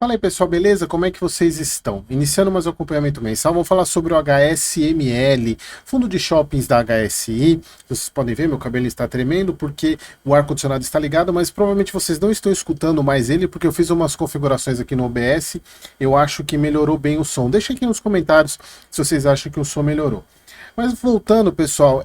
Fala aí pessoal, beleza? Como é que vocês estão? Iniciando mais um acompanhamento mensal, vamos falar sobre o HSML, fundo de shoppings da HSI. Vocês podem ver, meu cabelo está tremendo porque o ar-condicionado está ligado, mas provavelmente vocês não estão escutando mais ele porque eu fiz umas configurações aqui no OBS. Eu acho que melhorou bem o som. Deixa aqui nos comentários se vocês acham que o som melhorou. Mas voltando, pessoal,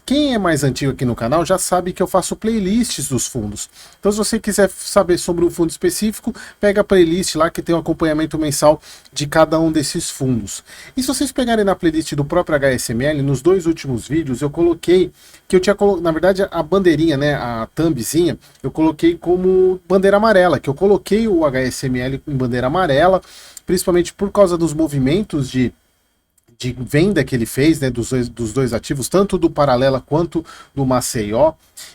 quem é mais antigo aqui no canal já sabe que eu faço playlists dos fundos. Então, se você quiser saber sobre um fundo específico, pega a playlist lá que tem um acompanhamento mensal de cada um desses fundos. E se vocês pegarem na playlist do próprio HSML, nos dois últimos vídeos eu coloquei, que eu tinha colocado, na verdade, a bandeirinha, né, a thumbzinha, eu coloquei como bandeira amarela, que eu coloquei o HSML em bandeira amarela, principalmente por causa dos movimentos de venda que ele fez, né, dos dois ativos, tanto do Paralela quanto do Maceió,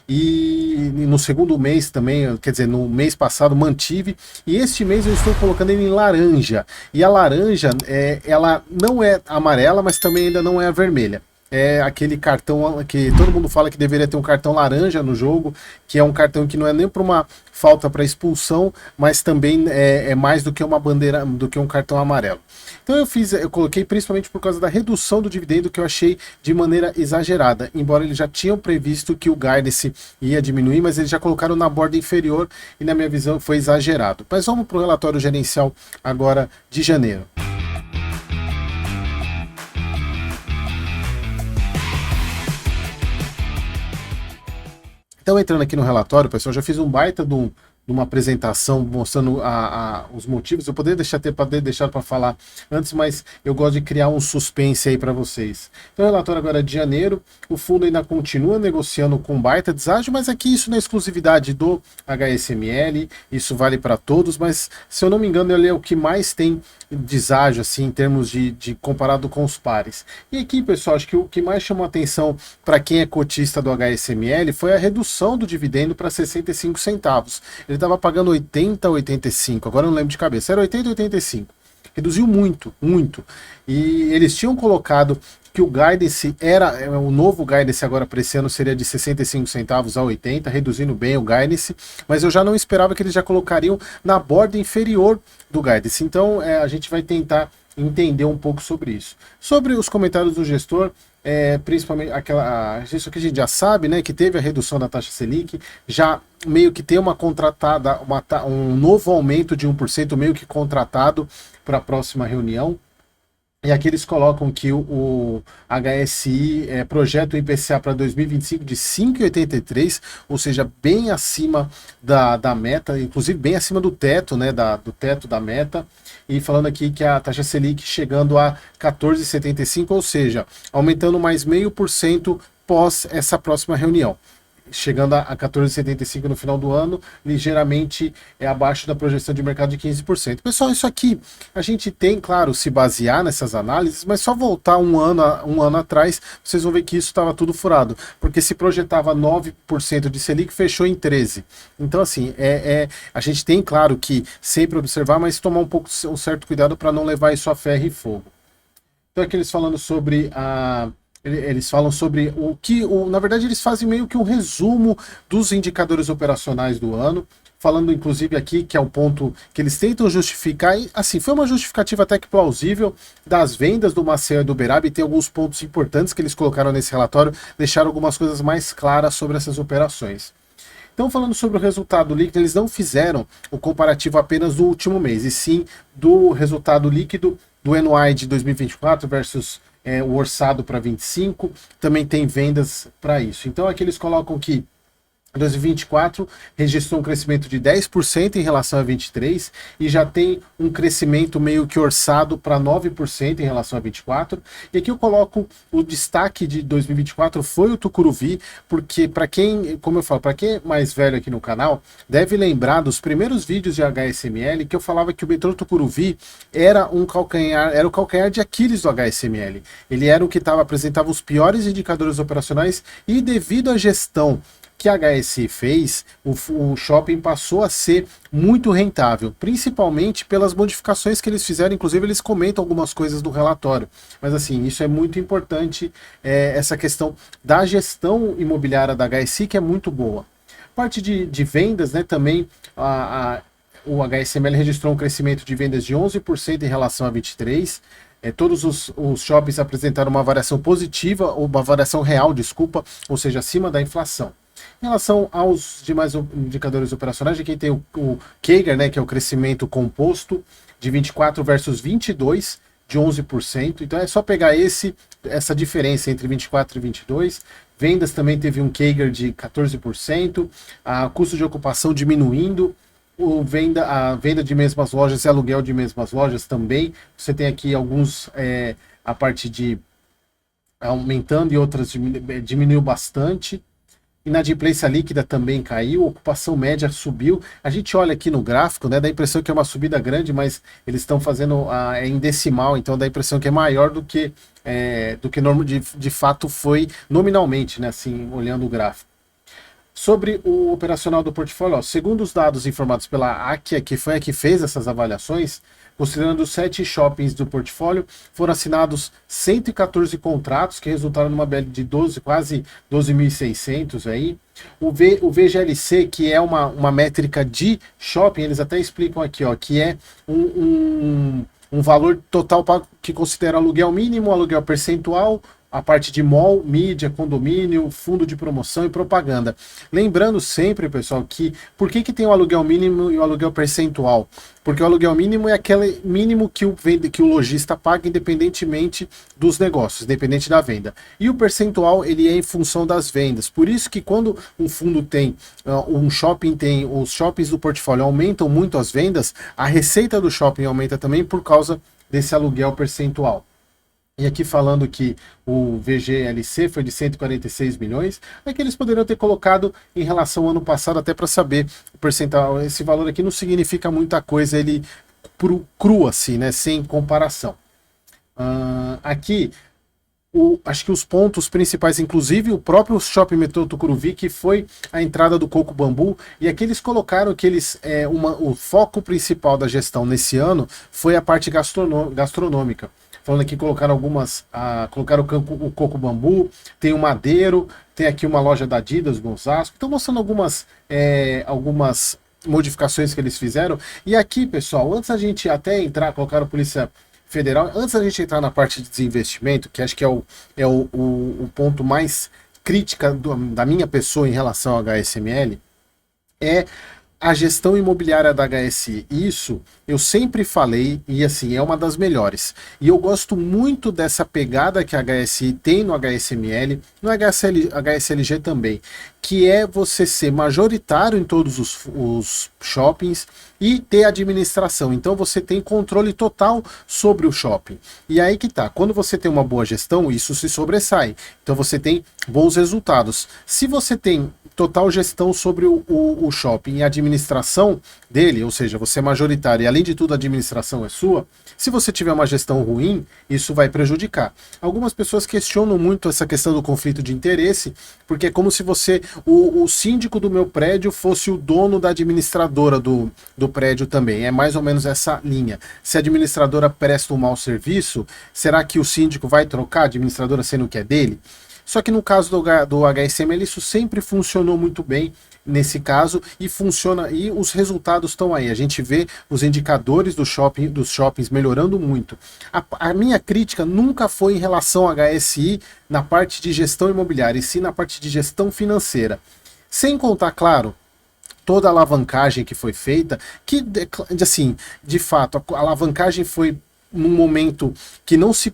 e no segundo mês também, quer dizer, no mês passado mantive, e este mês eu estou colocando ele em laranja, e a laranja, ela não é amarela, mas também ainda não é a vermelha. É aquele cartão que todo mundo fala que deveria ter um cartão laranja no jogo, que é um cartão que não é nem para uma falta para expulsão, mas também é mais do que uma bandeira, do que um cartão amarelo. Então eu coloquei principalmente por causa da redução do dividendo que eu achei de maneira exagerada, embora eles já tinham previsto que o guidance ia diminuir, mas eles já colocaram na borda inferior e na minha visão foi exagerado. Mas vamos para o relatório gerencial agora de janeiro. Então, entrando aqui no relatório, pessoal, já fiz um baita de uma apresentação mostrando os motivos. Eu poderia deixar para falar antes, mas eu gosto de criar um suspense aí para vocês. Então, o relatório agora é de janeiro. O fundo ainda continua negociando com baita deságio, mas aqui isso não é exclusividade do HSML, isso vale para todos, mas se eu não me engano, ele é o que mais tem deságio, assim, em termos de comparado com os pares. E aqui, pessoal, acho que o que mais chamou atenção para quem é cotista do HSML foi a redução do dividendo para 65 centavos. Ele estava pagando 80 ou 85, agora eu não lembro de cabeça, era 80 ou 85. Reduziu muito, muito. E eles tinham colocado que o guidance o novo guidance agora para esse ano seria de 65 centavos a 80, reduzindo bem o guidance, mas eu já não esperava que eles já colocariam na borda inferior do guidance. Então a gente vai tentar entender um pouco sobre isso. Sobre os comentários do gestor, principalmente isso que a gente já sabe, né, que teve a redução da taxa Selic, já meio que tem uma contratada, um novo aumento de 1% meio que contratado para a próxima reunião. E aqui eles colocam que o HSI projeta o IPCA para 2025 de 5,83, ou seja, bem acima da meta, inclusive bem acima do teto, né, do teto da meta. E falando aqui que a taxa Selic chegando a 14,75, ou seja, aumentando mais 0,5% pós essa próxima reunião, chegando a 14,75 no final do ano, ligeiramente abaixo da projeção de mercado de 15%. Pessoal, isso aqui a gente tem, claro, se basear nessas análises, mas só voltar um ano atrás, vocês vão ver que isso estava tudo furado, porque se projetava 9% de Selic, fechou em 13%. Então, assim, a gente tem, claro, que sempre observar, mas tomar um certo cuidado para não levar isso a ferro e fogo. Então, aqui eles falando sobre eles falam sobre na verdade eles fazem meio que um resumo dos indicadores operacionais do ano, falando inclusive aqui que é um ponto que eles tentam justificar, e assim, foi uma justificativa até que plausível das vendas do Maceió e do Uberaba, e tem alguns pontos importantes que eles colocaram nesse relatório, deixaram algumas coisas mais claras sobre essas operações. Então, falando sobre o resultado líquido, eles não fizeram o comparativo apenas do último mês, e sim do resultado líquido do NY de 2024 versus o orçado para 25, também tem vendas para isso. Então aqui eles colocam que 2024 registrou um crescimento de 10% em relação a 23 e já tem um crescimento meio que orçado para 9% em relação a 24. E aqui eu coloco o destaque de 2024 foi o Tucuruvi, porque para quem, como eu falo, para quem é mais velho aqui no canal, deve lembrar dos primeiros vídeos de HSML que eu falava que o metrô Tucuruvi era o calcanhar de Aquiles do HSML. Ele era o que apresentava os piores indicadores operacionais e devido à gestão que a HSI fez, o shopping passou a ser muito rentável, principalmente pelas modificações que eles fizeram, inclusive eles comentam algumas coisas do relatório, mas assim, isso é muito importante, essa questão da gestão imobiliária da HSI, que é muito boa. Parte de vendas, né, também o HSML registrou um crescimento de vendas de 11% em relação a 23. Todos os shoppings apresentaram uma variação positiva, ou uma variação real, desculpa, ou seja, acima da inflação. Em relação aos demais indicadores operacionais, aqui tem o CAGR, né, que é o crescimento composto, de 24 versus 22, de 11%. Então é só pegar essa diferença entre 24 e 22. Vendas também teve um CAGR de 14%, a custo de ocupação diminuindo, a venda de mesmas lojas e aluguel de mesmas lojas também. Você tem aqui alguns, a parte de aumentando e outras diminuiu bastante. Inadimplência líquida também caiu, ocupação média subiu. A gente olha aqui no gráfico, né, dá a impressão que é uma subida grande, mas eles estão fazendo em decimal, então dá a impressão que é maior do que de fato foi nominalmente, né, assim, olhando o gráfico. Sobre o operacional do portfólio, ó, segundo os dados informados pela Akia, que foi a que fez essas avaliações, considerando os 7 shoppings do portfólio, foram assinados 114 contratos, que resultaram numa BL de 12, quase 12.600 aí. O VGLC, que é uma métrica de shopping, eles até explicam aqui, ó, que é um valor total que considera aluguel mínimo, aluguel percentual, a parte de mall, mídia, condomínio, fundo de promoção e propaganda. Lembrando sempre, pessoal, que por que tem o aluguel mínimo e o aluguel percentual? Porque o aluguel mínimo é aquele mínimo que o lojista paga independentemente dos negócios, independente da venda. E o percentual, ele é em função das vendas. Por isso que quando um fundo tem, um shopping tem, os shoppings do portfólio aumentam muito as vendas, a receita do shopping aumenta também por causa desse aluguel percentual. E aqui falando que o VGLC foi de 146 milhões, é que eles poderiam ter colocado em relação ao ano passado, até para saber o percentual. Esse valor aqui não significa muita coisa, ele cru assim, né, sem comparação. Aqui, acho que os pontos principais, inclusive o próprio Shopping Metrô Tucuruvi, que foi a entrada do Coco Bambu, e aqui eles colocaram que o foco principal da gestão nesse ano foi a parte gastronômica. Falando aqui, colocaram o Coco Bambu, tem o Madeiro, tem aqui uma loja da Adidas no Osasco. Estão mostrando algumas modificações que eles fizeram. E aqui, pessoal, antes a gente até entrar, colocaram a Polícia Federal, antes da gente entrar na parte de desinvestimento, que acho que é o ponto mais crítica da minha pessoa em relação ao HSML, é a gestão imobiliária da HSI. Isso eu sempre falei, e assim, é uma das melhores. E eu gosto muito dessa pegada que a HSI tem no HSML, no HSLG também, que é você ser majoritário em todos os shoppings e ter administração. Então você tem controle total sobre o shopping. E aí que tá, quando você tem uma boa gestão, isso se sobressai. Então você tem bons resultados. Se você tem total gestão sobre o shopping e administração dele, ou seja, você é majoritário e além de tudo a administração é sua, se você tiver uma gestão ruim, isso vai prejudicar. Algumas pessoas questionam muito essa questão do conflito de interesse, porque é como se o síndico do meu prédio fosse o dono da administradora do prédio também. É mais ou menos essa linha. Se a administradora presta um mau serviço, será que o síndico vai trocar a administradora sendo que é dele? Só que no caso do HSML isso sempre funcionou muito bem nesse caso e funciona, e os resultados estão aí. A gente vê os indicadores dos shoppings melhorando muito. A minha crítica nunca foi em relação ao HSI na parte de gestão imobiliária, e sim na parte de gestão financeira. Sem contar, claro, toda a alavancagem que foi feita, que assim, de fato, a alavancagem foi num momento que não se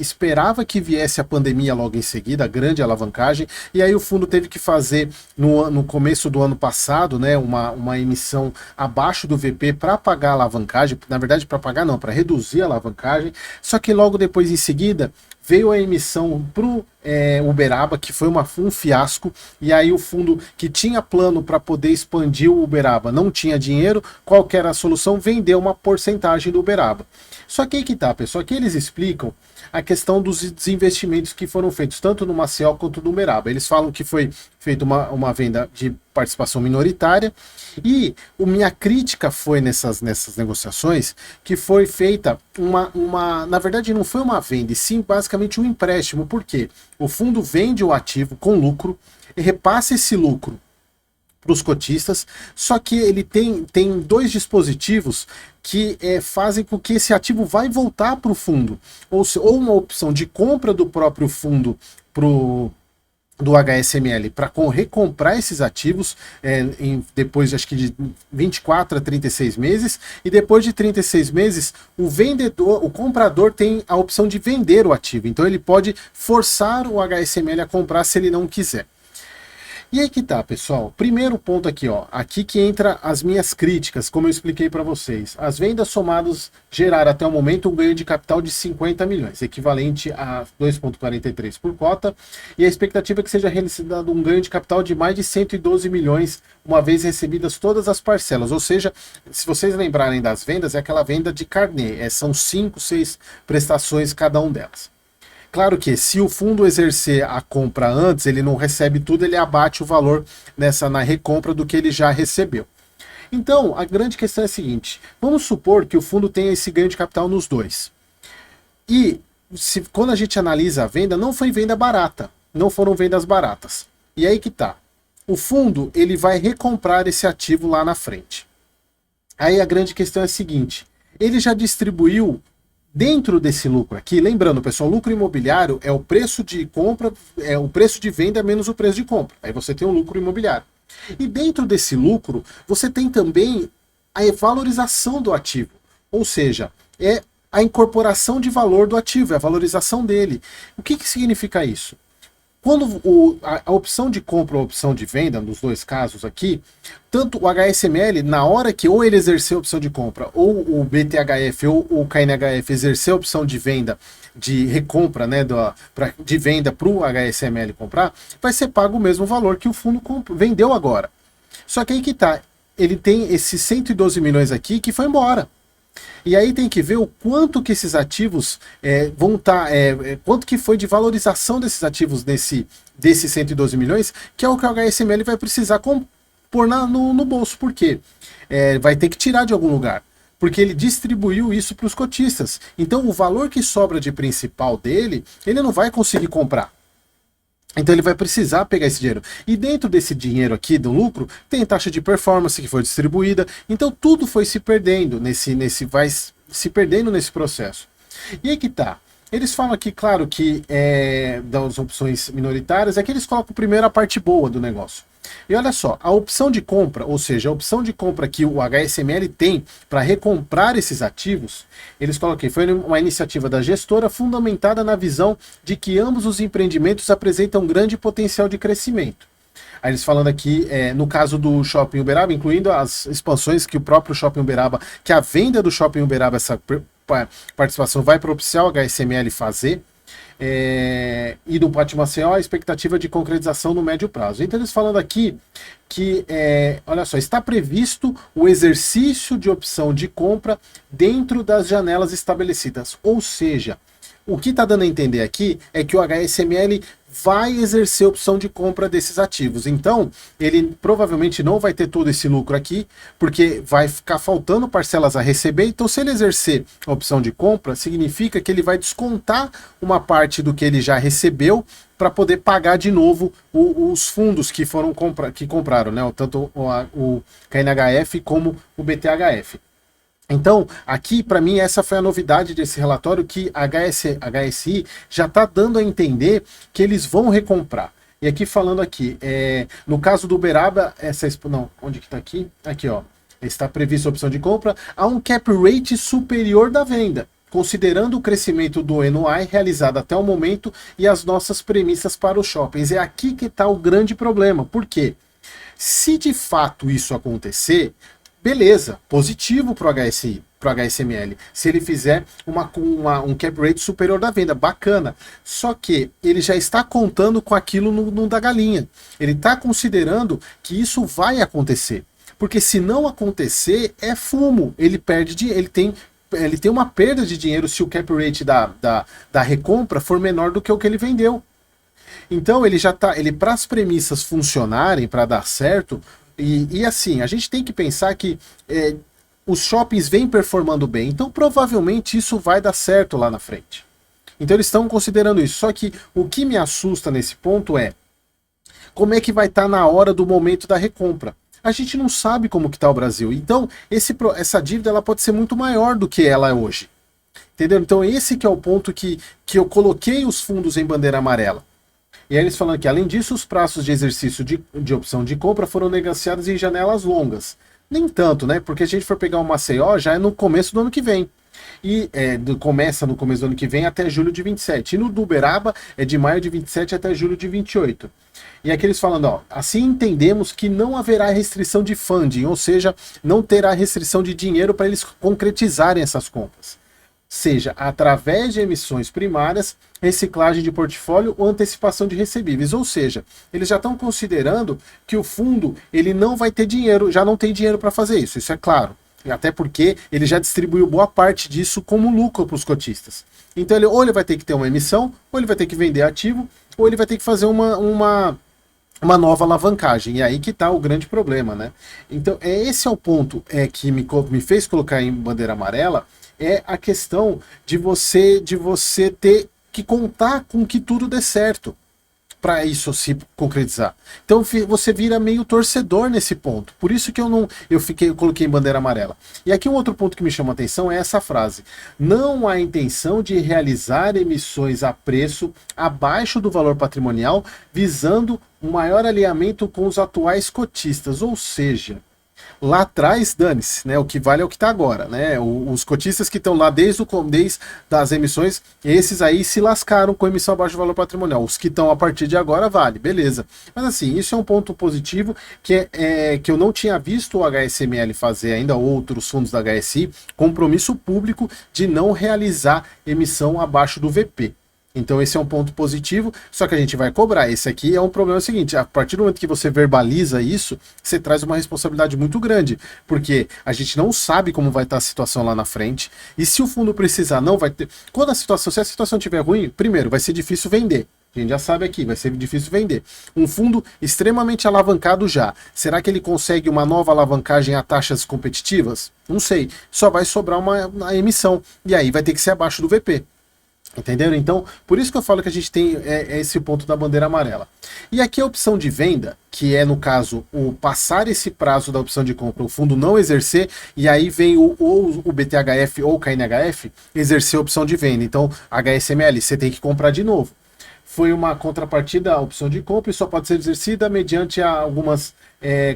esperava que viesse a pandemia logo em seguida, a grande alavancagem, e aí o fundo teve que fazer no começo do ano passado, né, uma emissão abaixo do VP para pagar a alavancagem, na verdade para pagar não, para reduzir a alavancagem, só que logo depois em seguida veio a emissão para o Uberaba, que foi um fiasco, e aí o fundo que tinha plano para poder expandir o Uberaba não tinha dinheiro. Qual que era a solução? Vender uma porcentagem do Uberaba. Só que aí que tá, pessoal, aqui eles explicam a questão dos desinvestimentos que foram feitos, tanto no Maciel quanto no Uberaba. Eles falam que foi feita uma venda de participação minoritária, e a minha crítica foi nessas negociações que foi feita na verdade não foi uma venda, e sim basicamente um empréstimo. Por quê? O fundo vende o ativo com lucro e repassa esse lucro para os cotistas, só que ele tem dois dispositivos que fazem com que esse ativo vai voltar para o fundo, ou uma opção de compra do próprio fundo do HSML para recomprar esses ativos depois acho que de 24 a 36 meses, e depois de 36 meses o comprador tem a opção de vender o ativo, então ele pode forçar o HSML a comprar se ele não quiser. E aí que tá, pessoal. Primeiro ponto aqui, ó. Aqui que entra as minhas críticas, como eu expliquei para vocês. As vendas somadas geraram até o momento um ganho de capital de 50 milhões, equivalente a 2,43 por cota, e a expectativa é que seja realizado um ganho de capital de mais de 112 milhões, uma vez recebidas todas as parcelas. Ou seja, se vocês lembrarem das vendas, é aquela venda de carnê. São 5, 6 prestações cada um delas. Claro que se o fundo exercer a compra antes, ele não recebe tudo, ele abate o valor na recompra do que ele já recebeu. Então, a grande questão é a seguinte, vamos supor que o fundo tenha esse ganho de capital nos dois. E quando a gente analisa a venda, não foi venda barata, não foram vendas baratas. E aí que tá. O fundo, ele vai recomprar esse ativo lá na frente. Aí a grande questão é a seguinte, ele já distribuiu dentro desse lucro aqui, lembrando, pessoal, lucro imobiliário é o preço de compra, é o preço de venda menos o preço de compra. Aí você tem um lucro imobiliário. E dentro desse lucro, você tem também a valorização do ativo. Ou seja, é a incorporação de valor do ativo, é a valorização dele. O que significa isso? Quando a opção de compra ou a opção de venda, nos dois casos aqui, tanto o HSML, na hora que ou ele exercer a opção de compra, ou o BTHF ou o KNHF exercer a opção de venda, de recompra, né, de venda para o HSML comprar, vai ser pago o mesmo valor que o fundo vendeu agora. Só que aí que tá, ele tem esses 112 milhões aqui que foi embora. E aí tem que ver o quanto que esses ativos vão estar, quanto que foi de valorização desses ativos desses 112 milhões, que é o que o HSML vai precisar pôr no bolso. Por quê? Vai ter que tirar de algum lugar, porque ele distribuiu isso para os cotistas. Então o valor que sobra de principal dele, ele não vai conseguir comprar. Então ele vai precisar pegar esse dinheiro. E dentro desse dinheiro aqui do lucro, tem taxa de performance que foi distribuída. Então tudo foi se perdendo vai se perdendo nesse processo. E aí que tá. Eles falam aqui, claro, que das opções minoritárias, é que eles colocam primeiro a parte boa do negócio. E olha só, a opção de compra, ou seja, a opção de compra que o HSML tem para recomprar esses ativos, eles colocam aqui, foi uma iniciativa da gestora fundamentada na visão de que ambos os empreendimentos apresentam grande potencial de crescimento. Aí eles falando aqui, no caso do Shopping Uberaba, incluindo as expansões que o próprio Shopping Uberaba, que a venda do Shopping Uberaba, essa participação vai propiciar o HSML fazer, e do Pátio Maceió, a expectativa de concretização no médio prazo. Então eles falando aqui que, olha só, está previsto o exercício de opção de compra dentro das janelas estabelecidas. Ou seja, o que está dando a entender aqui é que o HSML vai exercer opção de compra desses ativos. Então, ele provavelmente não vai ter todo esse lucro aqui, porque vai ficar faltando parcelas a receber. Então, se ele exercer a opção de compra, significa que ele vai descontar uma parte do que ele já recebeu para poder pagar de novo os fundos que foram que compraram, né? Tanto o KNHF como o BTHF. Então, aqui, para mim, essa foi a novidade desse relatório, que a HSI já está dando a entender que eles vão recomprar. E aqui, falando aqui, no caso do Uberaba, onde que está aqui? Aqui, ó, está prevista a opção de compra a um cap rate superior da venda, considerando o crescimento do NOI realizado até o momento e as nossas premissas para os shoppings. É aqui que está o grande problema. Por quê? Se de fato isso acontecer, beleza, positivo para o HSI, para o HSML. Se ele fizer um cap rate superior da venda, bacana. Só que ele já está contando com aquilo no da galinha. Ele está considerando que isso vai acontecer. Porque se não acontecer, é fumo. Ele perde dinheiro, ele tem uma perda de dinheiro se o cap rate da recompra for menor do que o que ele vendeu. Então ele já tá, para as premissas funcionarem, para dar certo. E assim, a gente tem que pensar que os shoppings vêm performando bem, então provavelmente isso vai dar certo lá na frente. Então eles estão considerando isso. Só que o que me assusta nesse ponto é, como é que vai estar na hora do momento da recompra. A gente não sabe como que está o Brasil. Então, essa dívida ela pode ser muito maior do que ela é hoje. Entendeu? Então, esse que é o ponto que eu coloquei os fundos em bandeira amarela. E aí eles falando que, além disso, os prazos de exercício de opção de compra foram negociados em janelas longas. Nem tanto, né? Porque a gente for pegar o Maceió, já é no começo do ano que vem. E começa no começo do ano que vem até julho de 27. E no do Uberaba é de maio de 27 até julho de 28. E aqui eles falando, ó, assim entendemos que não haverá restrição de funding, ou seja, não terá restrição de dinheiro para eles concretizarem essas compras. Seja através de emissões primárias, reciclagem de portfólio ou antecipação de recebíveis. Ou seja, eles já estão considerando que o fundo ele não vai ter dinheiro, já não tem dinheiro para fazer isso, isso é claro. Até porque ele já distribuiu boa parte disso como lucro para os cotistas. Então ou ele vai ter que ter uma emissão, ou ele vai ter que vender ativo, ou ele vai ter que fazer uma nova alavancagem. E aí que está o grande problema, né? Então esse é o ponto que me fez colocar em bandeira amarela, é a questão de você ter que contar com que tudo dê certo para isso se concretizar. Então você vira meio torcedor nesse ponto. Por isso que eu coloquei em bandeira amarela. E aqui um outro ponto que me chama a atenção é essa frase: não há intenção de realizar emissões a preço abaixo do valor patrimonial, visando um maior alinhamento com os atuais cotistas. Ou seja, lá atrás, dane-se, né? O que vale é o que está agora, né? Os cotistas que estão lá desde das emissões, esses aí se lascaram com emissão abaixo do valor patrimonial. Os que estão a partir de agora, vale, beleza. Mas assim, isso é um ponto positivo que eu não tinha visto o HSML fazer ainda, outros fundos da HSI, compromisso público de não realizar emissão abaixo do VP. Então esse é um ponto positivo, só que a gente vai cobrar. Esse aqui é um problema seguinte: a partir do momento que você verbaliza isso, você traz uma responsabilidade muito grande, porque a gente não sabe como vai estar a situação lá na frente, e se o fundo precisar, não vai ter... se a situação estiver ruim, primeiro, vai ser difícil vender. A gente já sabe aqui, vai ser difícil vender. Um fundo extremamente alavancado já. Será que ele consegue uma nova alavancagem a taxas competitivas? Não sei. Só vai sobrar uma emissão, e aí vai ter que ser abaixo do VP. Entenderam? Então, por isso que eu falo que a gente tem esse ponto da bandeira amarela. E aqui a opção de venda, que é, no caso, o passar esse prazo da opção de compra, o fundo não exercer, e aí vem ou o BTHF ou o KNHF exercer a opção de venda. Então, HSML, você tem que comprar de novo. Foi uma contrapartida à opção de compra e só pode ser exercida mediante algumas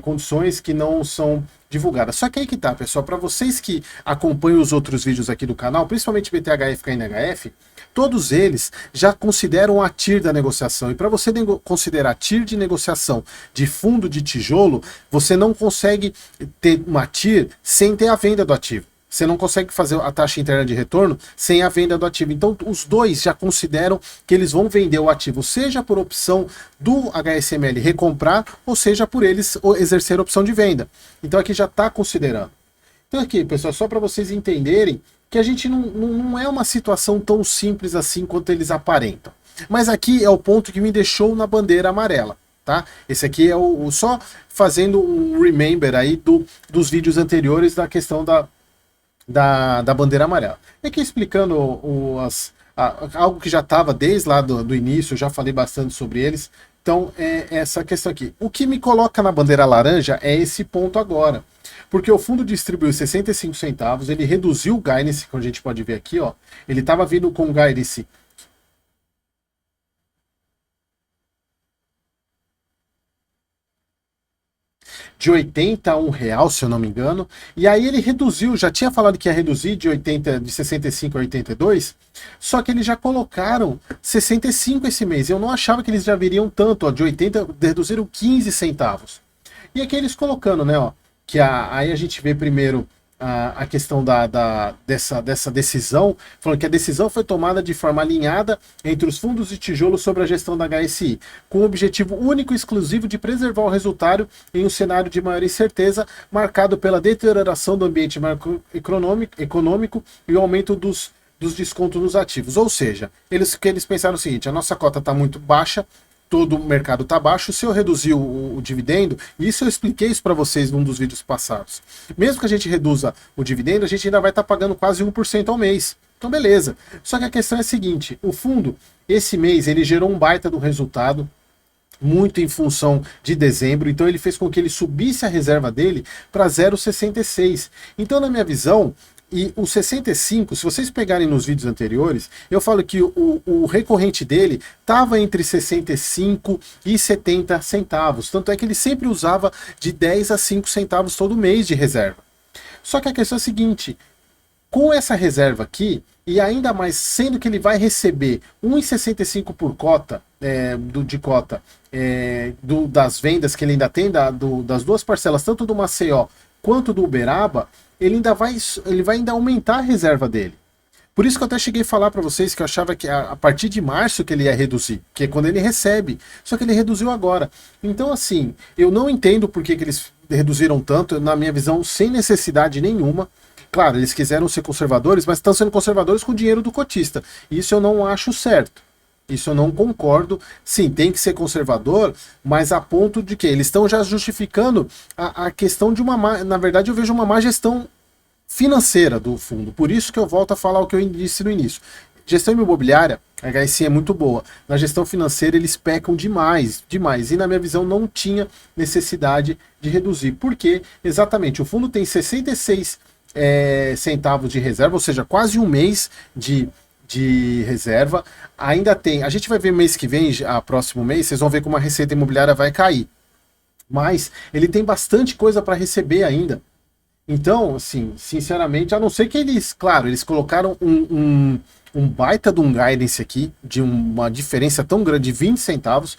condições que não são divulgadas. Só que aí que tá, pessoal, para vocês que acompanham os outros vídeos aqui do canal, principalmente BTHF e KNHF, todos eles já consideram a TIR da negociação. E para você considerar TIR de negociação de fundo de tijolo, você não consegue ter uma TIR sem ter a venda do ativo. Você não consegue fazer a taxa interna de retorno sem a venda do ativo. Então, os dois já consideram que eles vão vender o ativo, seja por opção do HSML recomprar, ou seja por eles exercer a opção de venda. Então, aqui já está considerando. Então, aqui, pessoal, só para vocês entenderem que a gente não é uma situação tão simples assim quanto eles aparentam. Mas aqui é o ponto que me deixou na bandeira amarela. Tá? Esse aqui é só fazendo um remember aí dos vídeos anteriores da questão da bandeira amarela. E aqui explicando algo que já estava desde lá do início, eu já falei bastante sobre eles. Então, essa questão aqui. O que me coloca na bandeira laranja é esse ponto agora. Porque o fundo distribuiu 65 centavos, ele reduziu o guidance, como a gente pode ver aqui, ó. Ele estava vindo com guidance de 80 a R$1, se eu não me engano, e aí ele reduziu, já tinha falado que ia reduzir de 65 a 82, só que eles já colocaram 65 esse mês. Eu não achava que eles já viriam tanto, ó, de 80 reduziram 15 centavos. E aqui eles colocando, né, ó, que aí a gente vê primeiro a questão dessa decisão, falando que a decisão foi tomada de forma alinhada entre os fundos de tijolo sobre a gestão da HSI, com o objetivo único e exclusivo de preservar o resultado em um cenário de maior incerteza, marcado pela deterioração do ambiente macroeconômico e o aumento dos descontos nos ativos. Ou seja, eles pensaram o seguinte: a nossa cota está muito baixa, todo o mercado está baixo, se eu reduzir o dividendo, e isso eu expliquei isso para vocês num dos vídeos passados, mesmo que a gente reduza o dividendo, a gente ainda vai estar pagando quase 1% ao mês. Então beleza. Só que a questão é a seguinte: o fundo, esse mês, ele gerou um baita do resultado, muito em função de dezembro, então ele fez com que ele subisse a reserva dele para 0,66. Então, na minha visão, e o 65, se vocês pegarem nos vídeos anteriores, eu falo que o recorrente dele estava entre 65 e 70 centavos. Tanto é que ele sempre usava de 10 a 5 centavos todo mês de reserva. Só que a questão é a seguinte, com essa reserva aqui, e ainda mais sendo que ele vai receber 1,65 por cota, de cota das vendas que ele ainda tem, das duas parcelas, tanto do Maceió quanto do Uberaba, ele vai ainda aumentar a reserva dele. Por isso que eu até cheguei a falar para vocês que eu achava que a partir de março que ele ia reduzir, que é quando ele recebe, só que ele reduziu agora. Então, assim, eu não entendo por que eles reduziram tanto, na minha visão, sem necessidade nenhuma. Claro, eles quiseram ser conservadores, mas estão sendo conservadores com o dinheiro do cotista. Isso eu não acho certo. Isso eu não concordo. Sim, tem que ser conservador, mas a ponto de que eles estão já justificando a questão de uma... Na verdade, eu vejo uma má gestão financeira do fundo. Por isso que eu volto a falar o que eu disse no início. Gestão imobiliária, a HSI é muito boa. Na gestão financeira, eles pecam demais, demais. E na minha visão, não tinha necessidade de reduzir. Porque, exatamente, o fundo tem 66 centavos de reserva, ou seja, quase um mês de reserva. Ainda tem, a gente vai ver mês que vem, a próximo mês, vocês vão ver como a receita imobiliária vai cair. Mas ele tem bastante coisa para receber ainda. Então, assim, sinceramente, a não ser que eles, claro, eles colocaram um baita de um guidance aqui, de uma diferença tão grande, de 20 centavos,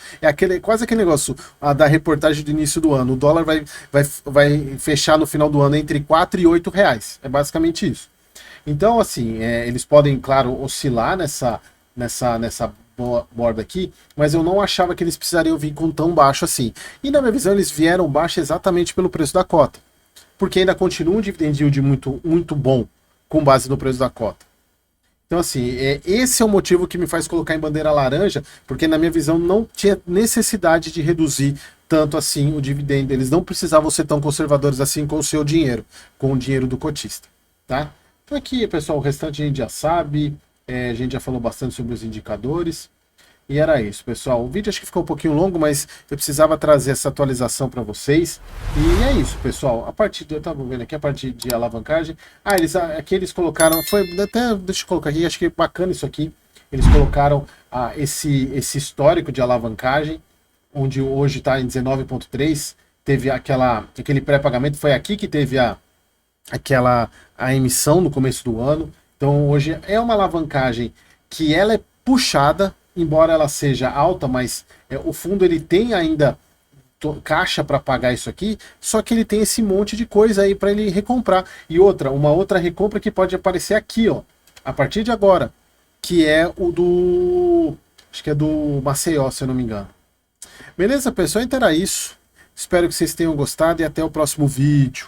quase aquele negócio da reportagem do início do ano, o dólar vai fechar no final do ano entre 4 e 8 reais, é basicamente isso. Então, assim, eles podem, claro, oscilar nessa borda aqui, mas eu não achava que eles precisariam vir com tão baixo assim. E na minha visão, eles vieram baixo exatamente pelo preço da cota, porque ainda continua um dividend yield muito, muito bom, com base no preço da cota. Então, assim, esse é o motivo que me faz colocar em bandeira laranja, porque na minha visão não tinha necessidade de reduzir tanto assim o dividendo. Eles não precisavam ser tão conservadores assim com o seu dinheiro, com o dinheiro do cotista, tá? Então aqui, pessoal, o restante a gente já sabe, a gente já falou bastante sobre os indicadores. E era isso, pessoal. O vídeo acho que ficou um pouquinho longo, mas eu precisava trazer essa atualização para vocês. E é isso, pessoal. A partir de, eu estava vendo aqui a partir de alavancagem. Aqui eles colocaram, deixa eu colocar aqui, acho que é bacana isso aqui. Eles colocaram esse histórico de alavancagem, onde hoje está em 19,3. Teve aquele pré-pagamento, foi aqui que teve a emissão no começo do ano. Então hoje é uma alavancagem que ela é puxada, embora ela seja alta, mas o fundo ele tem ainda caixa para pagar isso aqui, só que ele tem esse monte de coisa aí para ele recomprar. E uma outra recompra que pode aparecer aqui, ó, a partir de agora, que é acho que é do Maceió, se eu não me engano. Beleza, pessoal? Então era isso. Espero que vocês tenham gostado e até o próximo vídeo.